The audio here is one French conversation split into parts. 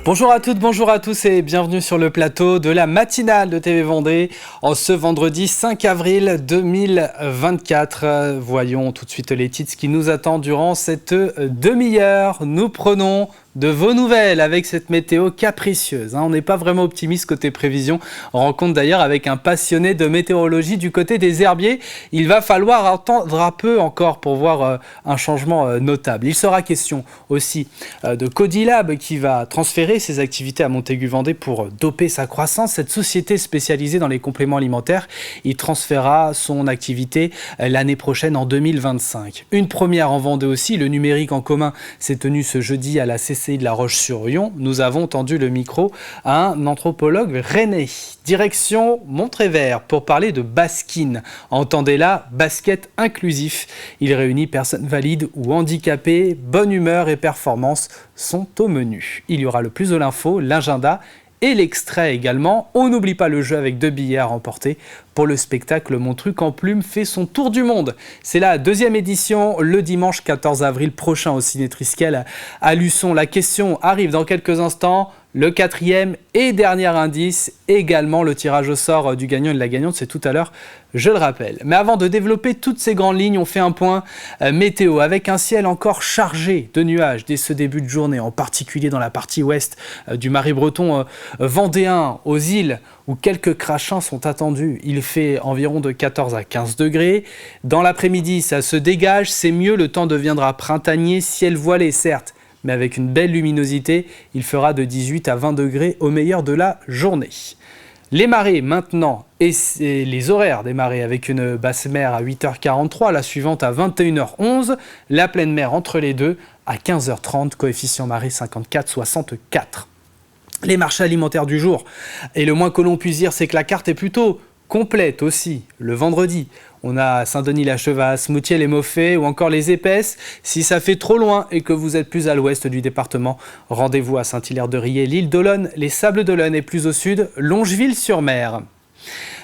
Bonjour à toutes, bonjour à tous et bienvenue sur le plateau de la matinale de TV Vendée en ce vendredi 5 avril 2024. Voyons tout de suite les titres qui nous attendent durant cette demi-heure. Nous prenons de vos nouvelles avec cette météo capricieuse. On n'est pas vraiment optimiste côté prévision. On rencontre d'ailleurs avec un passionné de météorologie du côté des herbiers. Il va falloir attendre un peu encore pour voir un changement notable. Il sera question aussi de Codilab qui va transférer ses activités à Montaigu-Vendée pour doper sa croissance. Cette société spécialisée dans les compléments alimentaires, il transférera son activité l'année prochaine en 2025. Une première en Vendée aussi, le numérique en commun s'est tenu ce jeudi à la CCI de La Roche-sur-Yon. Nous avons tendu le micro à un anthropologue rennais. Direction Montrévert pour parler de Baskin. Entendez là, basket inclusif. Il réunit personnes valides ou handicapées. Bonne humeur et performance sont au menu. Il y aura le plus de l'info, l'agenda et l'extrait également. On n'oublie pas le jeu avec 2 billets à remporter pour le spectacle Mon truc en plume fait son tour du monde. C'est la 2e édition le dimanche 14 avril prochain au Ciné Triskel à Luçon. La question arrive dans quelques instants. Le 4e et dernier indice, également le tirage au sort du gagnant et de la gagnante, c'est tout à l'heure, je le rappelle. Mais avant de développer toutes ces grandes lignes, on fait un point météo avec un ciel encore chargé de nuages dès ce début de journée, en particulier dans la partie ouest du Marais breton vendéen, aux îles où quelques crachins sont attendus. Il fait environ de 14 à 15 degrés. Dans l'après-midi, ça se dégage, c'est mieux, le temps deviendra printanier, ciel voilé certes, mais avec une belle luminosité, il fera de 18 à 20 degrés au meilleur de la journée. Les marées maintenant, et les horaires des marées avec une basse mer à 8h43, la suivante à 21h11, la pleine mer entre les deux à 15h30, coefficient marée 54-64. Les marchés alimentaires du jour, et le moins que l'on puisse dire, c'est que la carte est plutôt complète aussi, le vendredi. On a Saint-Denis-la-Chevasse, Moutier-les-Mauffets ou encore les Épaisses. Si ça fait trop loin et que vous êtes plus à l'ouest du département, rendez-vous à Saint-Hilaire-de-Riez, l'île d'Olonne, les Sables d'Olonne et plus au sud, Longeville-sur-Mer.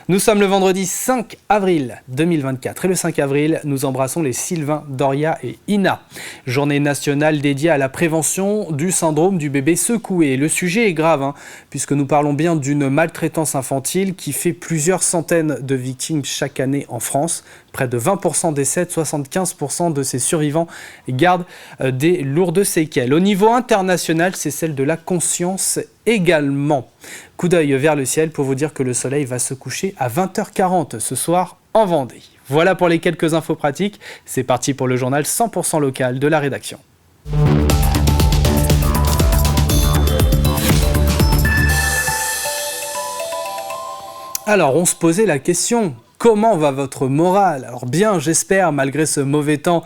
Nous sommes le vendredi 5 avril 2024 et le 5 avril, nous embrassons les Sylvain, Doria et Ina. Journée nationale dédiée à la prévention du syndrome du bébé secoué. Le sujet est grave, puisque nous parlons bien d'une maltraitance infantile qui fait plusieurs centaines de victimes chaque année en France. Près de 20% décèdent, 75% de ces survivants gardent des lourdes séquelles. Au niveau international, c'est celle de la conscience également. Coup d'œil vers le ciel pour vous dire que le soleil va se coucher à 20h40 ce soir en Vendée. Voilà pour les quelques infos pratiques. C'est parti pour le journal 100% local de la rédaction. Alors, on se posait la question. Comment va votre morale ? Alors bien, j'espère, malgré ce mauvais temps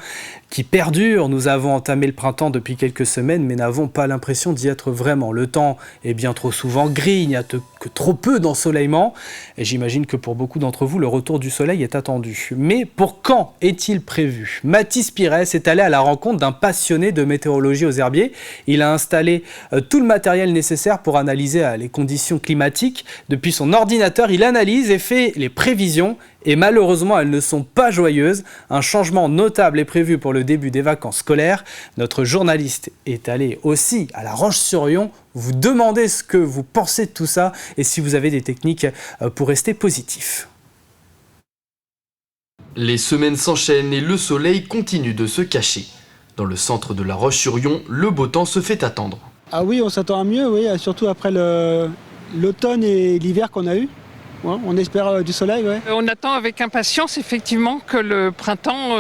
qui perdure. Nous avons entamé le printemps depuis quelques semaines, mais n'avons pas l'impression d'y être vraiment. Le temps est bien trop souvent gris, il n'y a que trop peu d'ensoleillement. Et j'imagine que pour beaucoup d'entre vous, le retour du soleil est attendu. Mais pour quand est-il prévu ? Mathis Pires est allé à la rencontre d'un passionné de météorologie aux herbiers. Il a installé tout le matériel nécessaire pour analyser les conditions climatiques. Depuis son ordinateur, il analyse et fait les prévisions. Et malheureusement, elles ne sont pas joyeuses. Un changement notable est prévu pour le début des vacances scolaires. Notre journaliste est allé aussi à La Roche-sur-Yon. Vous demandez ce que vous pensez de tout ça et si vous avez des techniques pour rester positif. Les semaines s'enchaînent et le soleil continue de se cacher. Dans le centre de La Roche-sur-Yon, le beau temps se fait attendre. Ah oui, on s'attend à mieux, oui, surtout après l'automne et l'hiver qu'on a eu. Ouais, on espère du soleil, ouais. On attend avec impatience effectivement que le printemps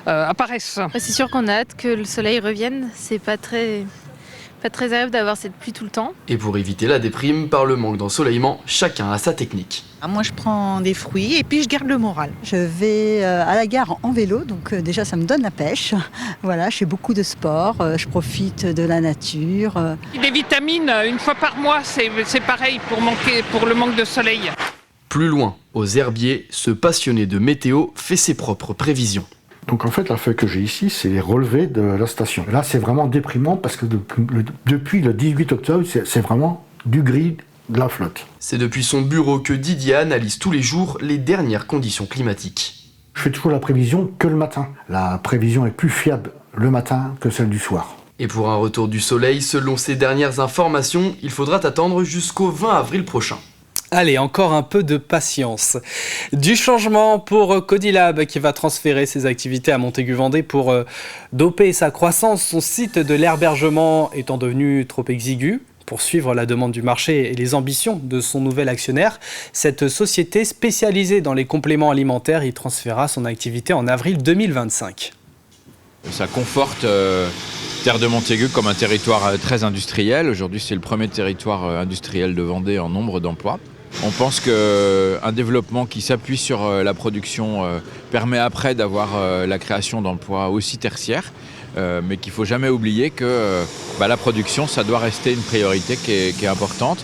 apparaisse. C'est sûr qu'on a hâte que le soleil revienne. C'est pas très agréable d'avoir cette pluie tout le temps. Et pour éviter la déprime par le manque d'ensoleillement, chacun a sa technique. Moi je prends des fruits et puis je garde le moral. Je vais à la gare en vélo, donc déjà ça me donne la pêche. Voilà, je fais beaucoup de sport, je profite de la nature. Des vitamines, une fois par mois, c'est pareil pour le manque de soleil. Plus loin, aux herbiers, ce passionné de météo fait ses propres prévisions. Donc en fait, la feuille que j'ai ici, c'est les relevés de la station. Là, c'est vraiment déprimant parce que depuis le 18 octobre, c'est vraiment du gris, de la flotte. C'est depuis son bureau que Didier analyse tous les jours les dernières conditions climatiques. Je fais toujours la prévision que le matin. La prévision est plus fiable le matin que celle du soir. Et pour un retour du soleil, selon ces dernières informations, il faudra attendre jusqu'au 20 avril prochain. Allez, encore un peu de patience. Du changement pour Codilab qui va transférer ses activités à Montaigu-Vendée pour doper sa croissance. Son site de l'herbergement étant devenu trop exigu pour suivre la demande du marché et les ambitions de son nouvel actionnaire. Cette société spécialisée dans les compléments alimentaires y transférera son activité en avril 2025. Ça conforte Terre de Montaigu comme un territoire très industriel. Aujourd'hui, c'est le premier territoire industriel de Vendée en nombre d'emplois. On pense qu'un développement qui s'appuie sur la production permet après d'avoir la création d'emplois aussi tertiaires, mais qu'il ne faut jamais oublier que la production, ça doit rester une priorité qui est importante.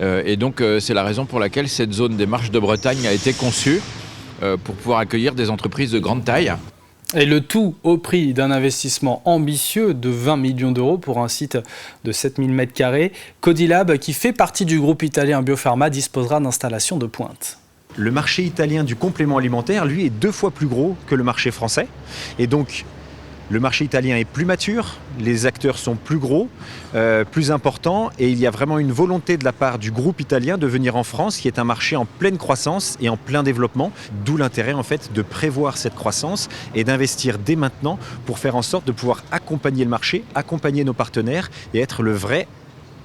Et donc, c'est la raison pour laquelle cette zone des Marches de Bretagne a été conçue pour pouvoir accueillir des entreprises de grande taille. Et le tout au prix d'un investissement ambitieux de 20 millions d'euros pour un site de 7000 m². Codilab, qui fait partie du groupe italien Biopharma, disposera d'installations de pointe. Le marché italien du complément alimentaire, lui, est 2 fois plus gros que le marché français. Et donc, le marché italien est plus mature, les acteurs sont plus gros, plus importants, et il y a vraiment une volonté de la part du groupe italien de venir en France, qui est un marché en pleine croissance et en plein développement, d'où l'intérêt en fait de prévoir cette croissance et d'investir dès maintenant pour faire en sorte de pouvoir accompagner le marché, accompagner nos partenaires et être le vrai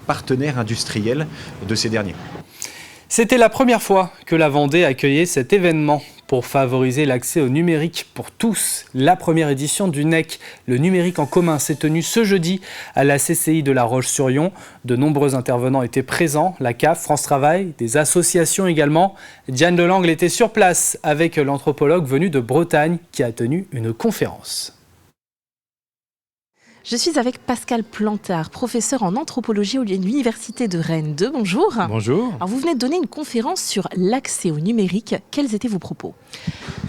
partenaire industriel de ces derniers. C'était la première fois que la Vendée accueillait cet événement. Pour favoriser l'accès au numérique pour tous, la première édition du NEC, le numérique en commun, s'est tenue ce jeudi à la CCI de La Roche-sur-Yon. De nombreux intervenants étaient présents, la CAF, France Travail, des associations également. Diane Delangle était sur place avec l'anthropologue venu de Bretagne qui a tenu une conférence. Je suis avec Pascal Plantard, professeur en anthropologie à l'Université de Rennes 2. Bonjour. Bonjour. Alors vous venez de donner une conférence sur l'accès au numérique. Quels étaient vos propos ?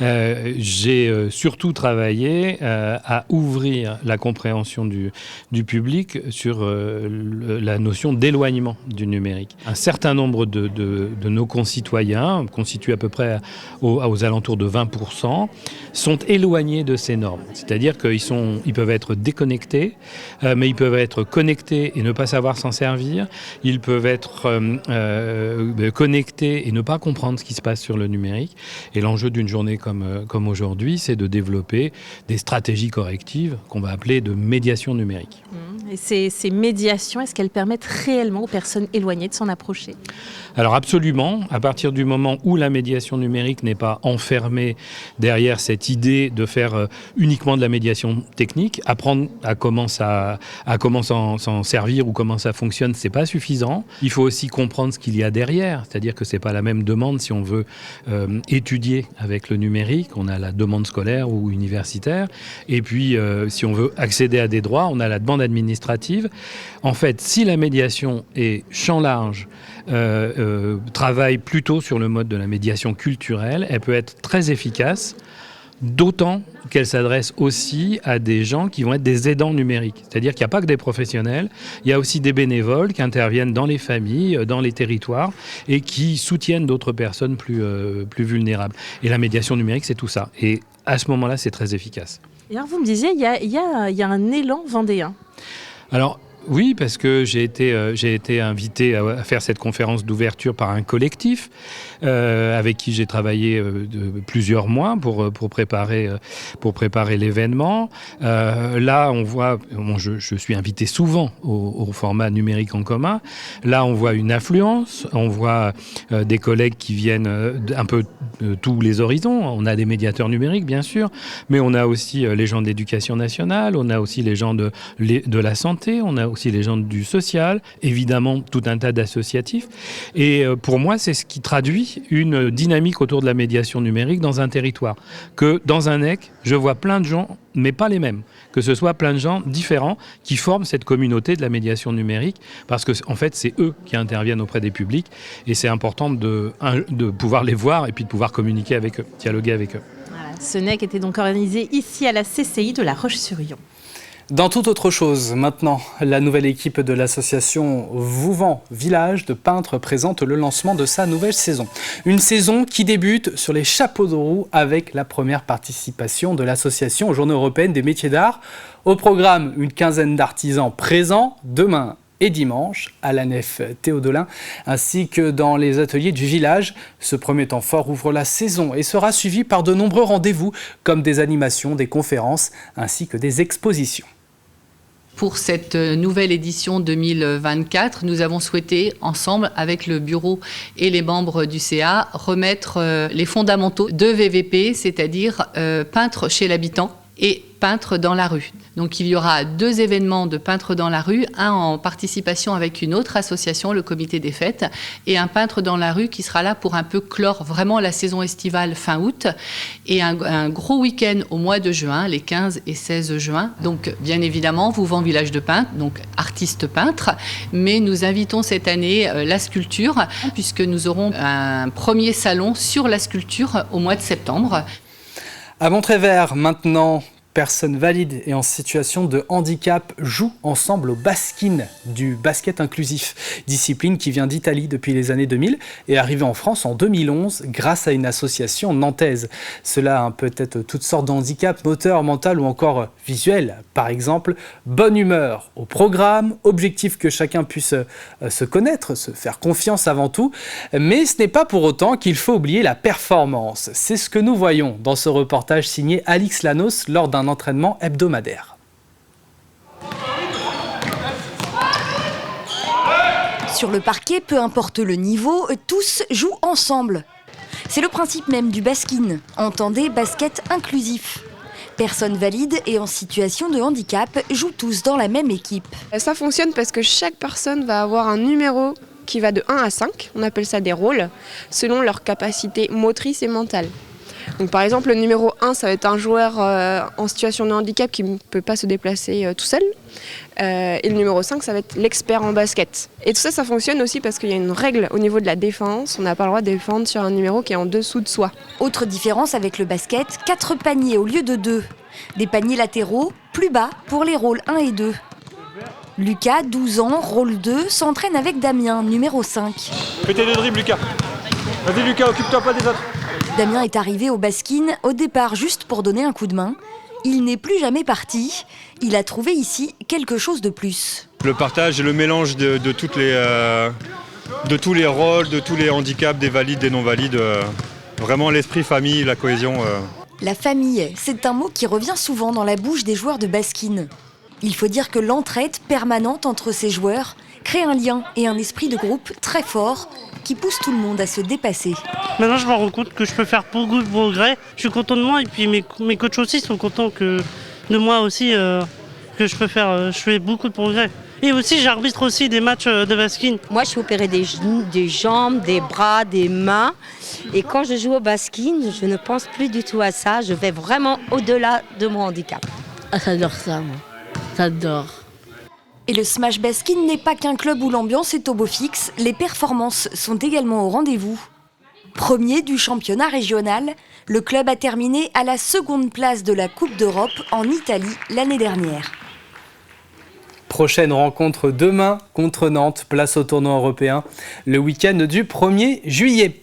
J'ai surtout travaillé à ouvrir la compréhension du public sur la notion d'éloignement du numérique. Un certain nombre de nos concitoyens, constitués à peu près aux alentours de 20%, sont éloignés de ces normes. C'est-à-dire qu'ils peuvent être déconnectés, mais ils peuvent être connectés et ne pas savoir s'en servir. Ils peuvent être connectés et ne pas comprendre ce qui se passe sur le numérique. Et l'enjeu d'une journée comme aujourd'hui, c'est de développer des stratégies correctives qu'on va appeler de médiation numérique. Et ces médiations, est-ce qu'elles permettent réellement aux personnes éloignées de s'en approcher ? Alors absolument, à partir du moment où la médiation numérique n'est pas enfermée derrière cette idée de faire uniquement de la médiation technique, apprendre à comment s'en servir ou comment ça fonctionne, c'est pas suffisant. Il faut aussi comprendre ce qu'il y a derrière, c'est-à-dire que c'est pas la même demande si on veut étudier avec le numérique, on a la demande scolaire ou universitaire, et puis si on veut accéder à des droits, on a la demande administrative. En fait, si la médiation est champ large, travaille plutôt sur le mode de la médiation culturelle, elle peut être très efficace, d'autant qu'elle s'adresse aussi à des gens qui vont être des aidants numériques. C'est-à-dire qu'il n'y a pas que des professionnels, il y a aussi des bénévoles qui interviennent dans les familles, dans les territoires et qui soutiennent d'autres personnes plus vulnérables. Et la médiation numérique, c'est tout ça. Et à ce moment-là, c'est très efficace. Et alors vous me disiez, il y a un élan vendéen. Alors, oui, parce que j'ai été invité à faire cette conférence d'ouverture par un collectif avec qui j'ai travaillé plusieurs mois pour préparer l'événement. Là, on voit, je suis invité souvent au format numérique en commun. Là, on voit une affluence, on voit des collègues qui viennent un peu de tous les horizons. On a des médiateurs numériques, bien sûr, mais on a aussi les gens de l'éducation nationale, on a aussi les gens de la santé, on a aussi les gens du social, évidemment tout un tas d'associatifs. Et pour moi, c'est ce qui traduit une dynamique autour de la médiation numérique dans un territoire. Que dans un NEC, je vois plein de gens, mais pas les mêmes. Que ce soit plein de gens différents qui forment cette communauté de la médiation numérique, parce que en fait, c'est eux qui interviennent auprès des publics. Et c'est important de pouvoir les voir et puis de pouvoir communiquer avec eux, dialoguer avec eux. Voilà, ce NEC était donc organisé ici à la CCI de La Roche-sur-Yon. Dans toute autre chose, maintenant, la nouvelle équipe de l'association Vouvant Village de peintres présente le lancement de sa nouvelle saison. Une saison qui débute sur les chapeaux de roue avec la première participation de l'association aux Journées européennes des métiers d'art. Au programme, une quinzaine d'artisans présents demain et dimanche à la nef Théodolin, ainsi que dans les ateliers du village. Ce premier temps fort ouvre la saison et sera suivi par de nombreux rendez-vous, comme des animations, des conférences, ainsi que des expositions. Pour cette nouvelle édition 2024, nous avons souhaité, ensemble avec le bureau et les membres du CA, remettre les fondamentaux de VVP, c'est-à-dire peintre chez l'habitant et peintre dans la rue. Donc il y aura 2 événements de peintre dans la rue, un en participation avec une autre association, le comité des fêtes, et un peintre dans la rue qui sera là pour un peu clore vraiment la saison estivale fin août, et un gros week-end au mois de juin, les 15 et 16 juin. Donc bien évidemment, Vouvant Village de peintres, donc artistes peintres, mais nous invitons cette année la sculpture, puisque nous aurons un premier salon sur la sculpture au mois de septembre. À Montrévert, maintenant, personnes valides et en situation de handicap jouent ensemble au baskin, du basket inclusif, discipline qui vient d'Italie depuis les années 2000 et arrivée en France en 2011 grâce à une association nantaise. Cela a peut-être toutes sortes de handicaps, moteur, mental ou encore visuel. Par exemple, bonne humeur au programme, objectif que chacun puisse se connaître, se faire confiance avant tout, mais ce n'est pas pour autant qu'il faut oublier la performance. C'est ce que nous voyons dans ce reportage signé Alix Lanos lors d'un entraînement hebdomadaire. Sur le parquet, peu importe le niveau, tous jouent ensemble. C'est le principe même du baskin, entendez basket inclusif. Personnes valides et en situation de handicap jouent tous dans la même équipe. Ça fonctionne parce que chaque personne va avoir un numéro qui va de 1 à 5, on appelle ça des rôles, selon leur capacité motrice et mentale. Donc par exemple, le numéro 1, ça va être un joueur en situation de handicap qui ne peut pas se déplacer tout seul. Et le numéro 5, ça va être l'expert en basket. Et tout ça, ça fonctionne aussi parce qu'il y a une règle au niveau de la défense. On n'a pas le droit de défendre sur un numéro qui est en dessous de soi. Autre différence avec le basket, 4 paniers au lieu de 2. Des paniers latéraux, plus bas pour les rôles 1 et 2. Lucas, 12 ans, rôle 2, s'entraîne avec Damien, numéro 5. Fais tes 2 dribbles, Lucas. Vas-y, Lucas, occupe-toi pas des autres. Damien est arrivé au baskin au départ juste pour donner un coup de main. Il n'est plus jamais parti. Il a trouvé ici quelque chose de plus. Le partage et le mélange de tous les rôles, de tous les handicaps, des valides, des non-valides. Vraiment l'esprit famille, la cohésion. La famille, c'est un mot qui revient souvent dans la bouche des joueurs de baskin. Il faut dire que l'entraide permanente entre ces joueurs crée un lien et un esprit de groupe très fort qui pousse tout le monde à se dépasser. Maintenant, je me rends compte que je peux faire beaucoup de progrès. Je suis content de moi et puis mes coachs aussi sont contents de moi aussi, que je fais beaucoup de progrès. Et aussi, j'arbitre aussi des matchs de baskin. Moi, je suis opérée des genoux, des jambes, des bras, des mains. Et quand je joue au baskin, je ne pense plus du tout à ça. Je vais vraiment au-delà de mon handicap. Ah, j'adore ça, moi. J'adore. Et le Smash Baskin n'est pas qu'un club où l'ambiance est au beau fixe, les performances sont également au rendez-vous. Premier du championnat régional, le club a terminé à la 2e place de la Coupe d'Europe en Italie l'année dernière. Prochaine rencontre demain contre Nantes, place au tournoi européen, le week-end du 1er juillet.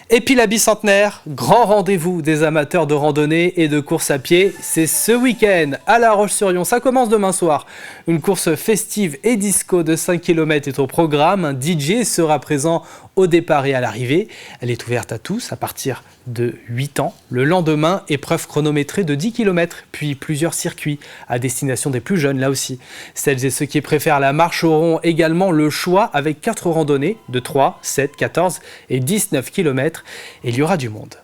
Et puis la bicentenaire, grand rendez-vous des amateurs de randonnée et de course à pied, c'est ce week-end à La Roche-sur-Yon. Ça commence demain soir. Une course festive et disco de 5 km est au programme. Un DJ sera présent au départ et à l'arrivée. Elle est ouverte à tous à partir de 8 ans. Le lendemain, épreuve chronométrée de 10 km, puis plusieurs circuits à destination des plus jeunes là aussi. Celles et ceux qui préfèrent la marche auront également le choix avec 4 randonnées de 3, 7, 14 et 19 km. Et il y aura du monde.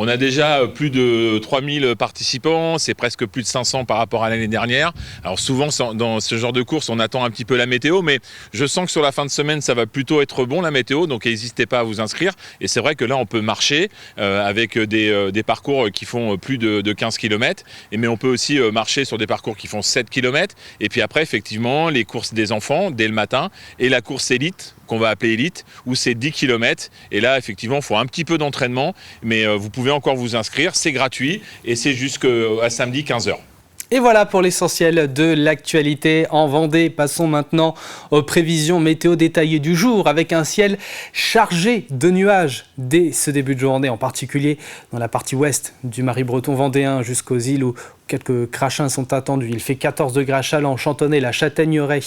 On a déjà plus de 3000 participants, c'est presque plus de 500 par rapport à l'année dernière. Alors souvent dans ce genre de course on attend un petit peu la météo, mais je sens que sur la fin de semaine ça va plutôt être bon la météo, donc n'hésitez pas à vous inscrire. Et c'est vrai que là on peut marcher avec des parcours qui font plus de 15 km, mais on peut aussi marcher sur des parcours qui font 7 km. Et puis après effectivement les courses des enfants dès le matin et la course élite, qu'on va appeler élite, où c'est 10 km. Et là, effectivement, il faut un petit peu d'entraînement, mais vous pouvez encore vous inscrire, c'est gratuit et c'est jusqu'à samedi 15h. Et voilà pour l'essentiel de l'actualité en Vendée. Passons maintenant aux prévisions météo détaillées du jour avec un ciel chargé de nuages dès ce début de journée, en particulier dans la partie ouest du Marais-Breton vendéen jusqu'aux îles où quelques crachins sont attendus. Il fait 14 degrés à Châlons, Chantonnay, la Châtaigneraie,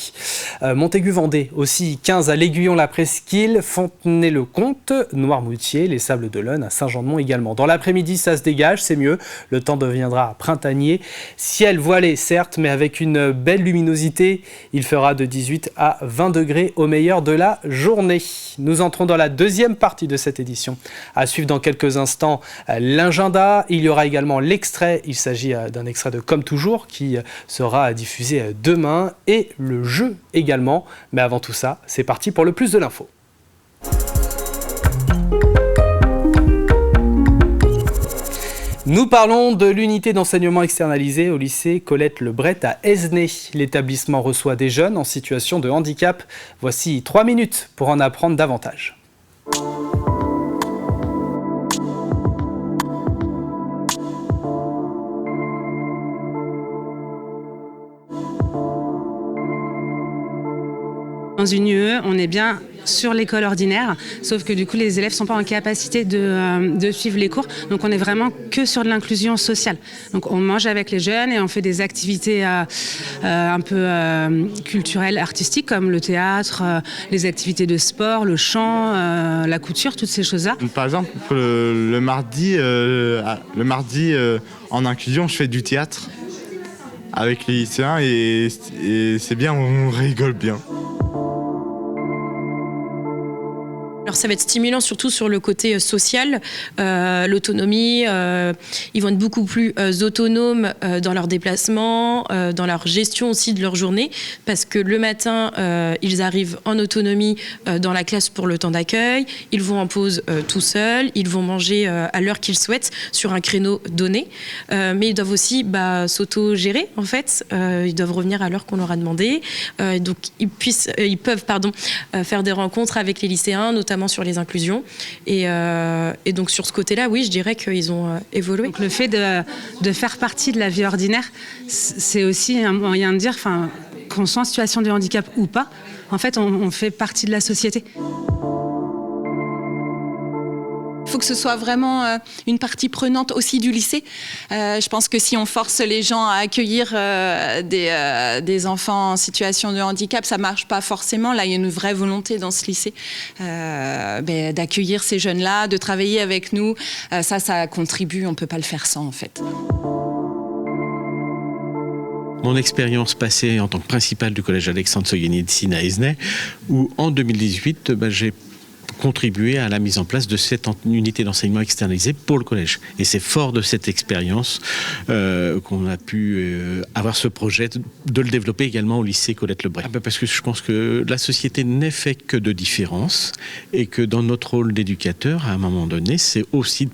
Montaigu-Vendée aussi, 15 à l'Aiguillon, la Presqu'île, Fontenay-le-Comte, Noirmoutier, les Sables d'Olonne, à Saint-Jean-de-Mont également. Dans l'après-midi, ça se dégage, c'est mieux. Le temps deviendra printanier. Ciel voilé, certes, mais avec une belle luminosité. Il fera de 18 à 20 degrés au meilleur de la journée. Nous entrons dans la deuxième partie de cette édition. À suivre dans quelques instants l'agenda. Il y aura également l'extrait. Il s'agit d'un extrait de Comme toujours qui sera diffusé demain et le jeu également. Mais avant tout ça, c'est parti pour le plus de l'info. Nous parlons de l'unité d'enseignement externalisé au lycée Colette Lebret à Esnay. L'établissement reçoit des jeunes en situation de handicap. Voici 3 minutes pour en apprendre davantage. Dans une UE, on est bien sur l'école ordinaire, sauf que du coup les élèves ne sont pas en capacité de suivre les cours, donc on est vraiment que sur de l'inclusion sociale. Donc on mange avec les jeunes et on fait des activités un peu culturelles, artistiques comme le théâtre, les activités de sport, le chant, la couture, toutes ces choses-là. Par exemple, le mardi en inclusion, je fais du théâtre avec les lycéens et c'est bien, on rigole bien. Alors ça va être stimulant surtout sur le côté social, l'autonomie, ils vont être beaucoup plus autonomes dans leurs déplacements, dans leur gestion aussi de leur journée, parce que le matin, ils arrivent en autonomie dans la classe pour le temps d'accueil, ils vont en pause tout seuls, ils vont manger à l'heure qu'ils souhaitent sur un créneau donné, mais ils doivent aussi s'auto-gérer en fait, ils doivent revenir à l'heure qu'on leur a demandé, donc ils peuvent faire des rencontres avec les lycéens, notamment sur les inclusions. Et donc sur ce côté-là, oui, je dirais qu'ils ont évolué. Donc le fait de faire partie de la vie ordinaire, c'est aussi un moyen de dire qu'on soit en situation de handicap ou pas, en fait, on fait partie de la société. Il faut que ce soit vraiment une partie prenante aussi du lycée. Je pense que si on force les gens à accueillir des enfants en situation de handicap, ça ne marche pas forcément. Là, il y a une vraie volonté dans ce lycée d'accueillir ces jeunes-là, de travailler avec nous. Ça contribue, on ne peut pas le faire sans en fait. Mon expérience passée en tant que principal du collège Alexandre Solzhenitsyn à Esnay, où en 2018, j'ai contribuer à la mise en place de cette unité d'enseignement externalisé pour le collège. Et c'est fort de cette expérience qu'on a pu avoir ce projet de le développer également au lycée Colette Lebret. Parce que je pense que la société n'est faite que de différences et que dans notre rôle d'éducateur, à un moment donné, c'est aussi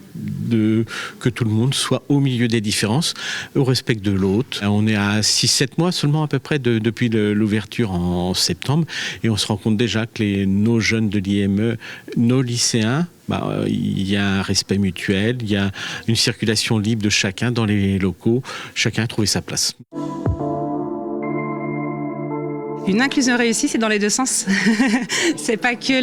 que tout le monde soit au milieu des différences, au respect de l'autre. On est à 6-7 mois seulement à peu près depuis l'ouverture en septembre et on se rend compte déjà que nos jeunes de l'IME, nos lycéens, il y a un respect mutuel, il y a une circulation libre de chacun dans les locaux, chacun a trouvé sa place. Une inclusion réussie, c'est dans les deux sens. C'est pas que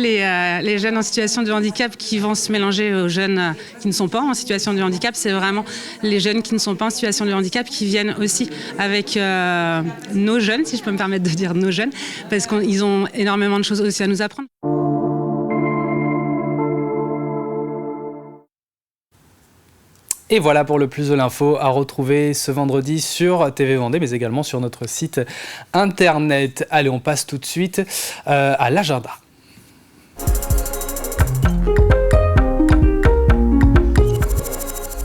les jeunes en situation de handicap qui vont se mélanger aux jeunes qui ne sont pas en situation de handicap. C'est vraiment les jeunes qui ne sont pas en situation de handicap qui viennent aussi avec nos jeunes, si je peux me permettre de dire nos jeunes, parce qu'ils ont énormément de choses aussi à nous apprendre. Et voilà pour le plus de l'info à retrouver ce vendredi sur TV Vendée, mais également sur notre site internet. Allez, on passe tout de suite à l'agenda.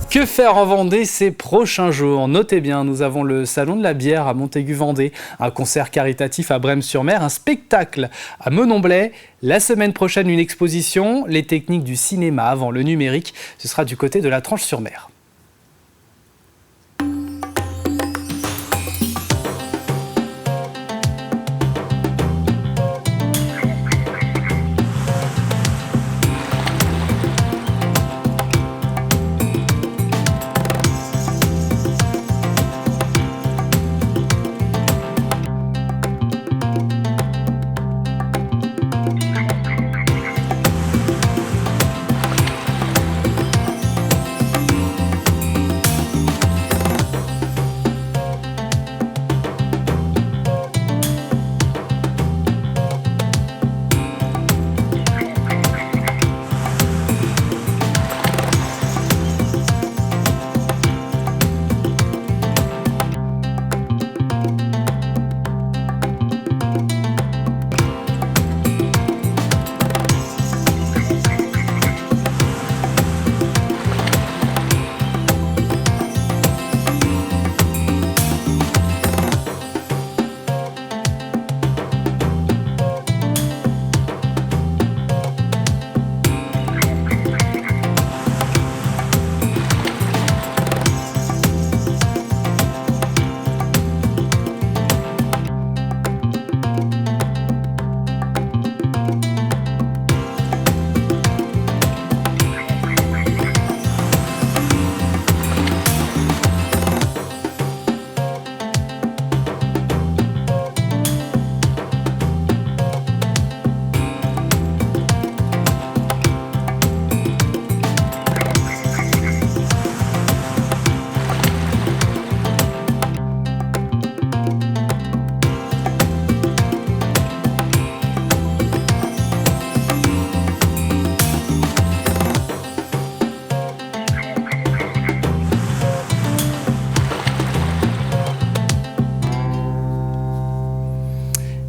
Que faire en Vendée ces prochains jours? Notez bien, nous avons le Salon de la bière à Montaigu-Vendée, un concert caritatif à Brême-sur-Mer, un spectacle à Menon-Blais. La semaine prochaine, une exposition, les techniques du cinéma avant le numérique. Ce sera du côté de la Tranche-sur-Mer.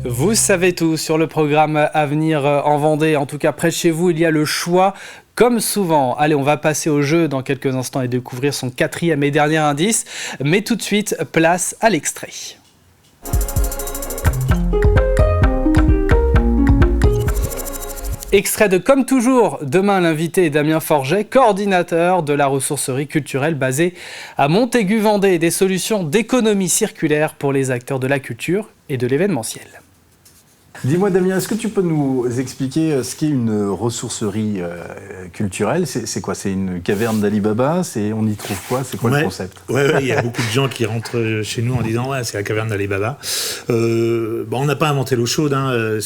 Vous savez tout sur le programme à venir en Vendée. En tout cas, près de chez vous, il y a le choix. Comme souvent, allez, on va passer au jeu dans quelques instants et découvrir son 4e et dernier indice. Mais tout de suite, place à l'extrait. Extrait de Comme toujours, demain l'invité est Damien Forget, coordinateur de la ressourcerie culturelle basée à Montaigu-Vendée, des solutions d'économie circulaire pour les acteurs de la culture et de l'événementiel. Dis-moi Damien, est-ce que tu peux nous expliquer ce qu'est une ressourcerie culturelle ? C'est quoi ? C'est une caverne d'Ali Baba ? On y trouve quoi ? C'est quoi le concept ? Ouais, il y a beaucoup de gens qui rentrent chez nous en disant « Ouais, c'est la caverne d'Ali Baba ». On n'a pas inventé l'eau chaude. Il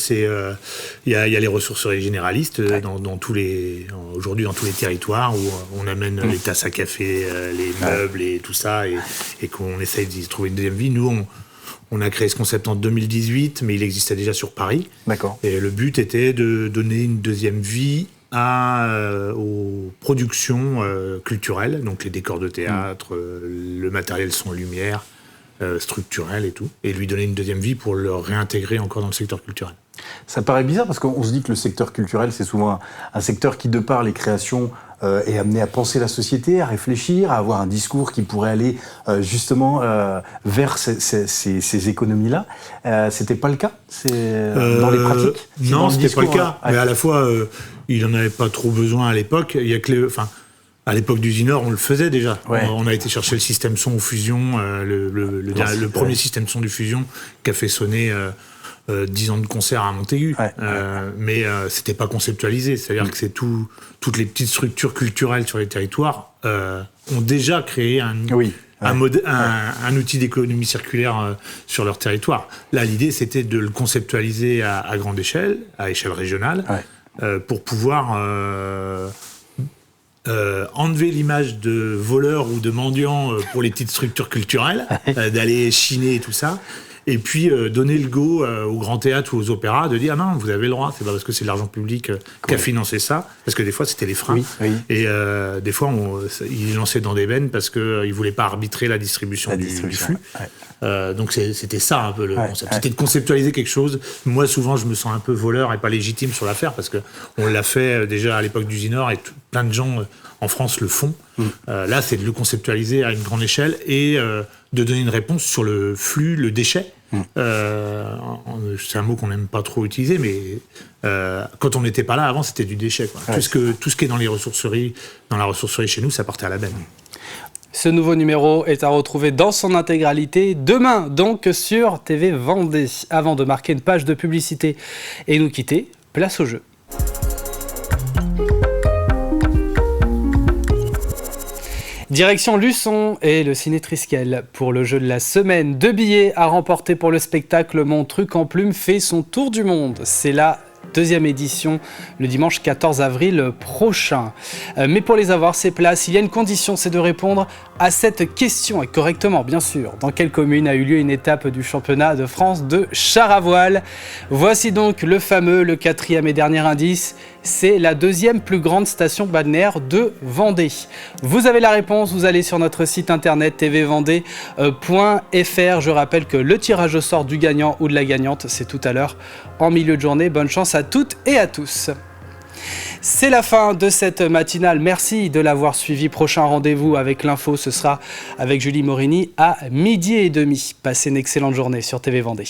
y a les ressourceries généralistes aujourd'hui dans tous les territoires où on amène les tasses à café, les meubles et tout ça et qu'on essaye d'y trouver une deuxième vie. Nous, on a créé ce concept en 2018, mais il existait déjà sur Paris. D'accord. Et le but était de donner une deuxième vie aux productions culturelles, donc les décors de théâtre, le matériel son lumière, structurel et tout, et lui donner une deuxième vie pour le réintégrer encore dans le secteur culturel. Ça paraît bizarre parce qu'on se dit que le secteur culturel, c'est souvent un secteur qui, de par les créations, est amené à penser la société, à réfléchir, à avoir un discours qui pourrait aller justement vers ces économies-là. C'était pas le cas dans les pratiques? Non, c'était pas le cas. Mais à la fois, il n'en avait pas trop besoin à l'époque. Il y a que à l'époque d'Usinor, on le faisait déjà. Ouais. On a été chercher le système son au Fusion, le premier système son du Fusion qui a fait sonner 10 ans de concert à Montaigu. Mais c'était pas conceptualisé. C'est-à-dire que c'est toutes les petites structures culturelles sur les territoires ont déjà créé un outil d'économie circulaire sur leur territoire. Là, l'idée, c'était de le conceptualiser à grande échelle, à échelle régionale, pour pouvoir enlever l'image de voleurs ou de mendiants pour les petites structures culturelles, d'aller chiner et tout ça, et puis donner le go au grand théâtre ou aux opéras de dire ah non, vous avez le droit, c'est pas parce que c'est de l'argent public qui a financé ça, parce que des fois c'était les freins, et des fois ils lançaient dans des bennes parce qu'ils voulaient pas arbitrer la distribution du flux. Donc c'était ça un peu le concept. C'était de conceptualiser quelque chose. Moi souvent je me sens un peu voleur et pas légitime sur l'affaire parce que on l'a fait déjà à l'époque d'Usinor et plein de gens en France le font. Là c'est de le conceptualiser à une grande échelle et de donner une réponse sur le flux, le déchet. C'est un mot qu'on n'aime pas trop utiliser, mais quand on n'était pas là avant, c'était du déchet. Tout ce qui est dans les ressourceries, dans la ressourcerie chez nous, ça partait à la benne. Ce nouveau numéro est à retrouver dans son intégralité demain, donc sur TV Vendée. Avant de marquer une page de publicité et nous quitter, place au jeu. Direction Luçon et le Ciné Triskel pour le jeu de la semaine. 2 billets à remporter pour le spectacle Mon truc en plume fait son tour du monde. C'est la 2e édition le dimanche 14 avril prochain. Mais pour les avoir, ces places, il y a une condition, c'est de répondre à cette question, et correctement bien sûr. Dans quelle commune a eu lieu une étape du championnat de France de char à voile? Voici donc le 4e et dernier indice. C'est la 2e plus grande station balnéaire de Vendée. Vous avez la réponse, vous allez sur notre site internet tvvendée.fr. Je rappelle que le tirage au sort du gagnant ou de la gagnante, c'est tout à l'heure en milieu de journée. Bonne chance à toutes et à tous. C'est la fin de cette matinale. Merci de l'avoir suivi. Prochain rendez-vous avec l'info, ce sera avec Julie Morini à 12h30. Passez une excellente journée sur TV Vendée.